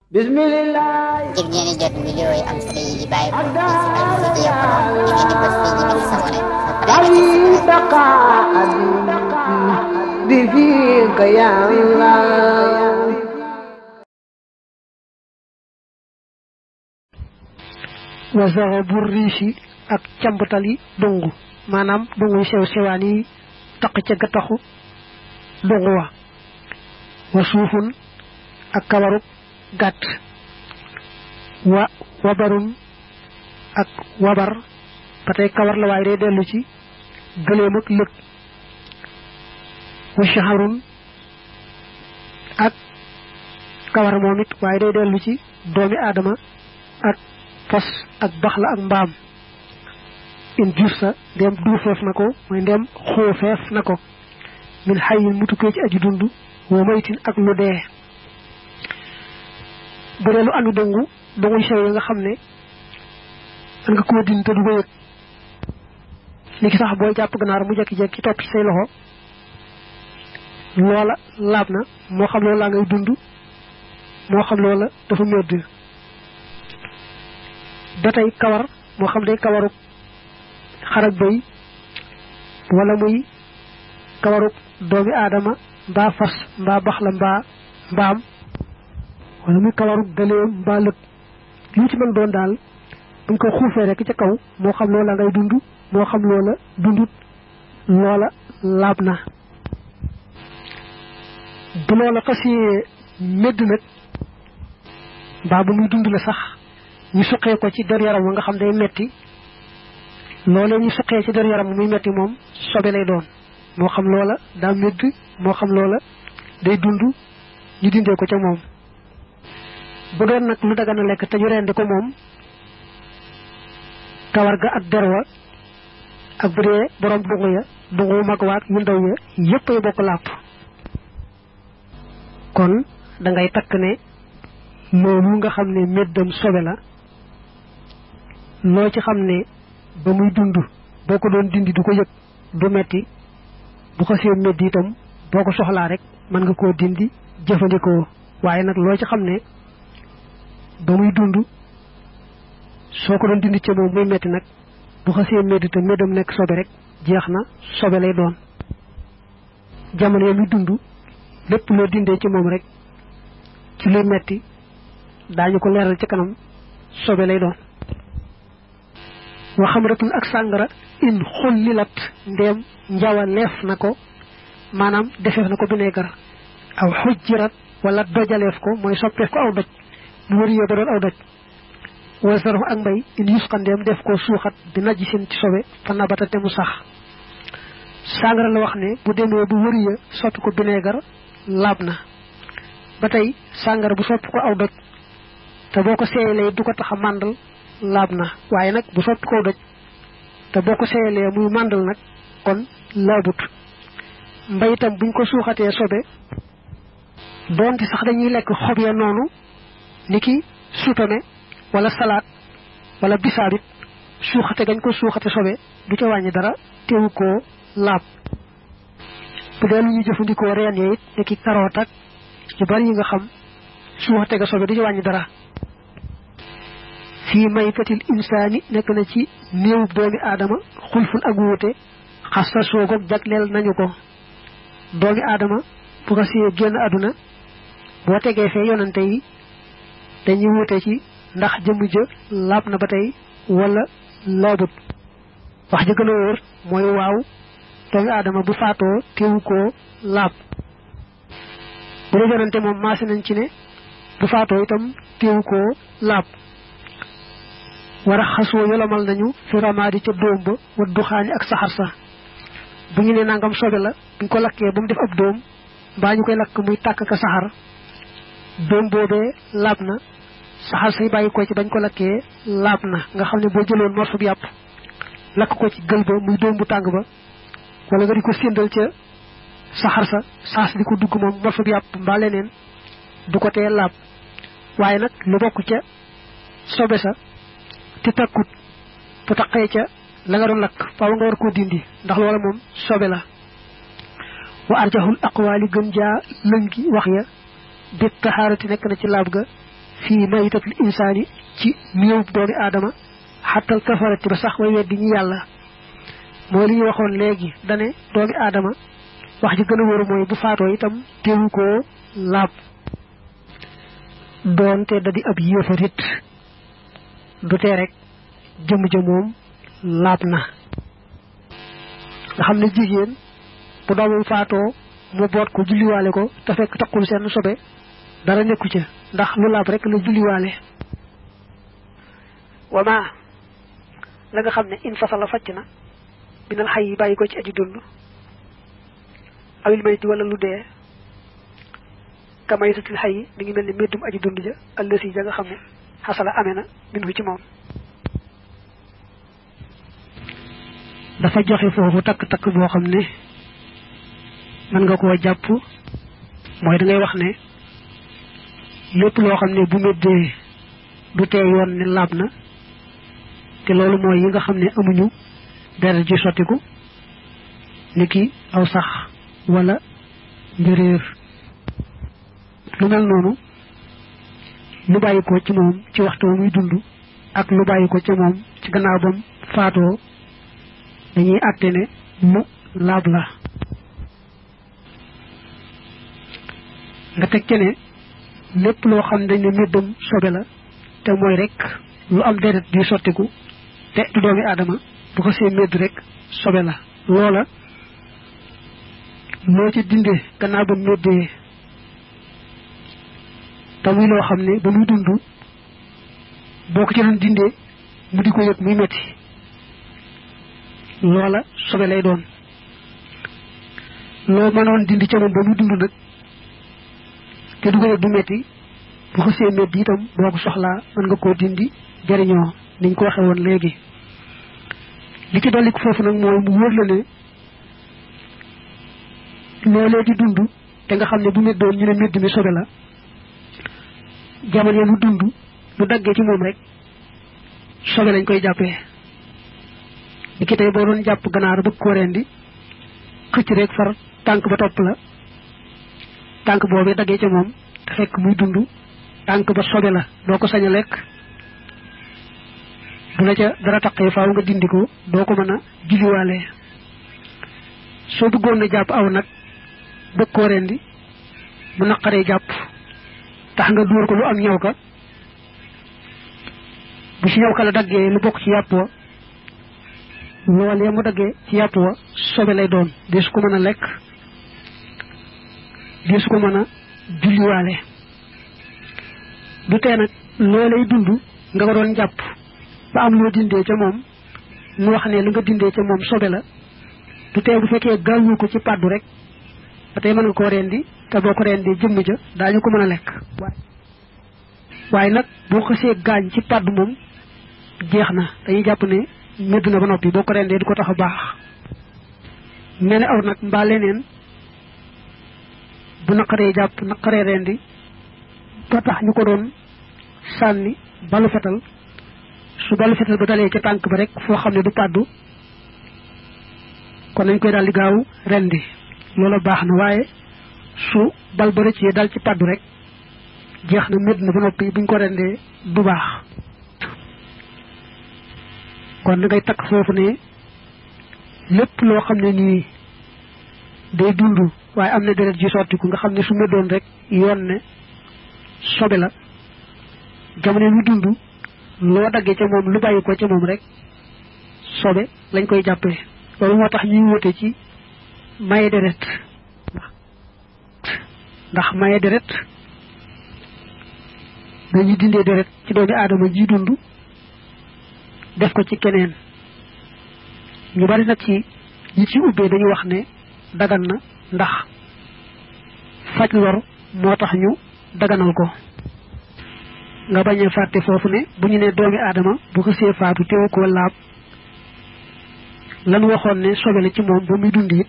Bismillah. Ngir ngeen jot vidéo yi am solo yi bàyyi ko ci Al-Mouridiyyah Pro di ngeen di bës fii ñu bind s'abonné بفيك يا الله وزغب الريش ak càmbatali dungu maanaam dungu sew sewaan yi taq ca gattaxu dungu wa suufun ak kawaruk gàtt wa wabarun ak wabar ba tey kawar la waaye day dellu ci gëléem ak lëg wa shaharun ak kawar moom it waaye day dellu ci doomi aadama ak fas ak baxla ak mbaam in jursa ndem duufeef na ko mooy ndem xuufeef na ko min xayin mu tukkee ci aju dund wa maytin ak lu dee bu dee lu anu donguy sew yi nga xam ne an nga koo din te du ko yëg li ki sax booy jàpp ganaar mu jekki-jekki topp ci say loxo loola laab na moo xam loola ngay dund moo xam loola dafa medd ba tey kawar moo xam day kawaruk xarag bay wala muy kawaruk doomi aadama mbaa fas mbaa baxla mbaa mbaam wala muy kawaruk gëléem mbaa lëg lu ci mën doon daal buñ ko xuufee rek ca kaw moo xam loola ngay dund moo xam loola dundut loola laab na bu loola xasee medd nag mbaa bu muy dund la sax ñu suqee ko ci der yaram wa nga xam day metti loolee ñu suqee ci der yaram muy metti moom sobe lay doon moo xam loola daa medd moo xam loola day dund ñu dindee ko ca moom bu doon nag lu dagana lekk te ñu rendi ko moom kawar ga ak der wa ak bu dee borom dungu ya dungu mag waak yu ndaw ya yépp ay bokk làpp kon da ngay takk ne loolu nga xam ne meddam sobe la loo ci xam ne ba muy dund boo ko doon dindi du ko yëg du metti bu ko seen meddi itam boo ko soxlaa rek mën nga koo dindi jëfandikoo waaye nag loo ci xam ne ba muy dund soo ko doon dindi ca moom muy metti nag bu ko seen meddi te meddam nekk sobe rek jeex na sobe lay doon jamono yi muy dund lépp loo dindee ci moom rek ci luy metti daañu ko leeral ci kanam sobe lay doon wa xamratun ak sàngara in xullilat ndéem njawa leef na ko maanaam defeef na ko bineegar aw xujjirat wala dojaleef ko mooy soppeef ko aw doj bu wëriyee ba doon aw doj wa sarafu ak mbay in yusqa ndéem def ko suuxat bi najisin ci sobe fa nabata te mu sax sàngara la wax ne bu demee bu wëriyee soppi ko bineegar laab na ba tey sàngara bu soppi ko aw doj te boo ko seeyalee du ko tax a màndal laab na waaye nag bu soppi koo doj te boo ko seeyalee muy màndal nag kon laabut mbay itam buñ ko suuxatee sobe doonte sax dañuy lekk xob ya noonu niki supame wala salaat wala bisaabit suuxate gañ ko suuxate sobe du ca wàññi dara teewu koo laab bu dee lu ñu jëfandikoo reen ya it niki karoot ak yu bari yi nga xam suuxate ga sobe du ca wàññi dara fii maytatil insaani nekk na ci néewub doomi aadama xulfun ak wuute xasta soogoog jagleel nañu ko doomi aadama bu ko siyee génn àdduna boo tegee fee yonante yi dañuy wuute ci ndax jëmm ja laab na ba tey wala laabut wax ja gën a wóor mooy waaw doomi aadama bu faatoo teewu koo laab bu dee yonante moom maase nañ ci ne bu faatoo itam teewu koo laab war a xasoo yolomal nañu fi ramaadi ca dóom ba wa duxaani ak saxar sa bu ñu ne nangam sobe la buñ ko lakkee ba mu def ab dóom mbaa ñu koy lakk muy tàkk ka saxar dóom boobee laab na saxar say bàyyi ko ci bañ ko lakkee laab na nga xam ne boo jëloon morso bi yàpp lakk ko ci gël ba muy dóom bu tàng ba wala nga di ko séndal ca saxar sa saas di ko dugg moom morso bi yàpp mbaa leneen du ko tee laab waaye nag lu bokk ca sobe sa te takkut bu taqee ca la nga doon lakk faaw nga war koo dindi ndax loola moom sobe la wa arjahul aqwaali gën jaa lëngi wax ya bi taxaarati nekk na ci laab ga fii maytatul insaani ci néew doomi aadama xattal kafarati ba sax way weddi ñi yàlla mooy li ñu waxoon léegi dane doomi aadama wax ji gën a wóor mooy bu faatoo itam teewu koo laab doonte da di ab yéefarit du tee rek jëmm ja moom laab na nga xam ne jigéen bu doomam faatoo mu boot ko julliwaale ko te fekk takkul seen sobe dara nekku ca ndax lu laab rek la julliwaale wama la nga xam ne in fasala facc na binal xay yi bàyyi ko ci aji dund awil mayti wala lu dee kamay satil xay yi mi ngi mel ni méddum aji dund ja ëllësi ja nga xam ne xasala amee na min fu ci moom dafa joxe foofu takk-takk boo xam ne mën nga koo jàpp mooy da ngay wax ne lépp loo xam ne bu méddee du tee yoon ne laab na te loolu mooy yi nga xam ne amuñu deret ji sottiku niki aw sax wala njëréer lu mel noonu lu bàyyi ko ci moom ci waxtu muy dund ak lu bàyyi ko ci moom ci gannaaw bam faatoo dañuy àtte ne mu laab la nga teg ci ne lépp loo xam dañ ne méddam sobe la te mooy rek lu am deret di sottiku te du doomi aadama bu ko see médd rek sobe la loola loo ci dindee gannaaw ba méddee te muy loo xam ne ba muy dund boo ko ci doon dindee mu di ko yëg muy metti loola sobe lay doon loo mënoon dindi ca moom ba muy dund nag te du ko yëg du metti bu ko see métti itam boo ko soxlaa mën nga koo dindi jariñoo niñ ko waxee woon léegi li ci dolli ko foofu nag mooy mu wóor la ne loolee di dund te nga xam ne bu méddoon ñu ne médd mi sobe la jamono mu dund bu daggee ci moom rek sobe lañ koy jàppee li ki tey boo doon jàpp ganaar bëgg koo rendi xëcc rek far tànk ba topp la tànk boobee daggee ca moom te fekk muy dund tànk ba sobe la doo ko sañ a lekk bu la ca dara taqee faaw nga dindi ko doo ko mën a julliwaale soo bëggoon na jàpp aw nag bëgg koo rendi mu naqaree jàpp tax nga dóor ko lu am ñaw ka bu ci ñaw ka la daggee lu bokk ci yàpp wa loolee mu daggee ci yàpp wa sobe lay doon deesu ko mën a lekk deesu ko mën a julliwaale du tee nag loolee dund nga ko doon jàpp ba am loo dindee ca moom mu wax ne lu nga dindee ca moom sobe la du tee bu fekkee gaawu ko ci pàddu rek ba tey mën nga koo rendi te boo ko rendi jëmm ja daañu ko mën a lekk waaye nag boo xasee gaañ ci pàddu moom jeex na dañuy jàpp ne medd na ba noppi boo ko rendee du ko tax a baax mel ne aw nag mbaa leneen bu naqaree jàpp naqaree rendi ba tax ñu ko doon sànni balu fetal su balu fetal ba dalee ca tànk ba rek foo xam ne du pàddu kon nañ koy daal di gaaw rendi loola baax na waaye su bal ba rëccee dal ci pàddu rek jeex na medd na ba noppi buñ ko rendee du baax kon da ngay takk foofu ne lépp loo xam ne nii day dund waaye am na deret ji sottiku nga xam ne su meddoon rek yoon ne sobe la jamono lu dund loo daggee ca moom lu bàyyi ko ca moom rek sobe lañ koy jàppee loolu moo tax ñuy wute ci maye deret ndax maye deret dañuy dindee deret ci doomi aadama ji dund def ko ci keneen ñu bari nag ci ñi ci ubbee dañuy wax ne dagan na ndax faj lor moo tax ñu daganal ko nga bañ a fàtte foofu ne bu ñu ne doomi aadama bu ko see faatu teewu koo laab lan waxoon ne sobe la ci moom ba muy dund it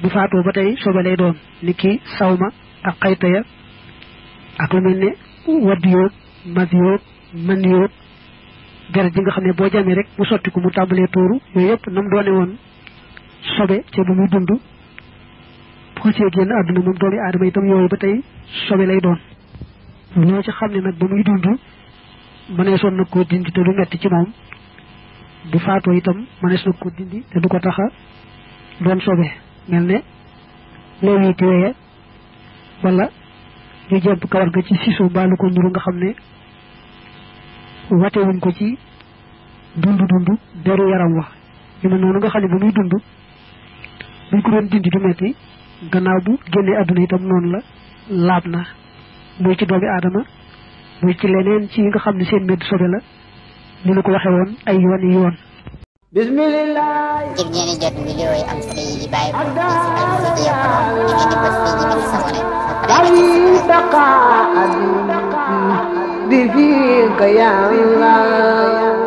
bu faatoo ba tey sobe lay doon ni ki sawma ak xayta ya ak lu mel ne wadd yoog mas yoog man yoog deret ji nga xam ne boo jamee rek mu sotti ko mu tàmbalee tuuru yooyu yëpp nam doone woon sobe ca bu muy dund bu ko see génn àdduna moom doomi aadama itam yooyu ba tey sobe lay doon loo ci xam ne nag ba muy dund mëneesoon na koo dindi te du metti ci moom bu faatoo itam mënees na koo dindi te du ko taxa doon sobe mel ne léegi ti weye wala ñu jemp kawar ga ci sisu mbaalu ko nuru nga xam ne watewuñ ko ci dund deru yaram wax yu mel noonu nga xam ne ba muy dund buñ ko doon dindi du metti gannaaw bu génnee àdduna itam noonu la laab na muy ci doomi aadama muy ci leneen ci nga xam ne seen medd sobe la ni la ko waxe woon ay yoon bismillah ngir ngeen di jot vidéo yi am solo yi di bàyyi ko ci Alfayda Pro ngeen di bës fii di sabone bi fiika ya Allah